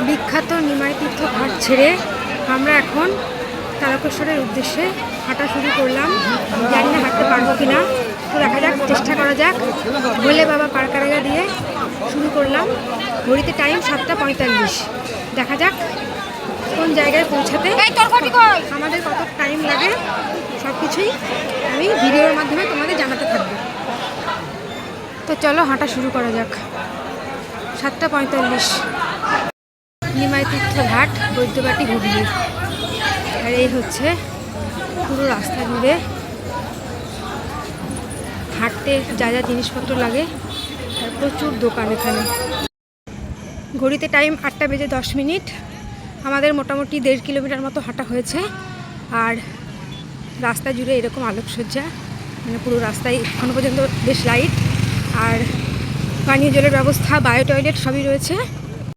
বিখ্যাত নিমাই তীর্থ ঘাট ছেড়ে আমরা এখন তারকেশ্বরের উদ্দেশ্যে হাঁটা শুরু করলাম। জানি না হাঁটতে পারবো কিনা, তো দেখা যাক, চেষ্টা করা যাক। ভোলে বাবা পারকারাগা দিয়ে শুরু করলাম। ঘড়িতে টাইম 7:45। দেখা যাক কোন জায়গায় পৌঁছাতে আমাদের কত টাইম লাগে, সব কিছুই আমি ভিডিওর মাধ্যমে তোমাদের জানাতে থাকবো। তো চলো হাঁটা শুরু করা যাক। 7:45 নিমাই তীর্থ ঘাট, বৈদ্যবাটি, হুগলি। আর এই হচ্ছে পুরো রাস্তা জুড়ে হাঁটতে যা যা জিনিসপত্র লাগে, আর প্রচুর দোকান এখানে। ঘড়িতে টাইম 8:10। আমাদের মোটামুটি 1.5 কিলোমিটার মতো হাঁটা হয়েছে। আর রাস্তা জুড়ে এরকম আলোকসজ্জা, মানে পুরো রাস্তায় এখনো পর্যন্ত বেশ লাইট। আর পানীয় জলের ব্যবস্থা, বায়ো টয়লেট সবই রয়েছে।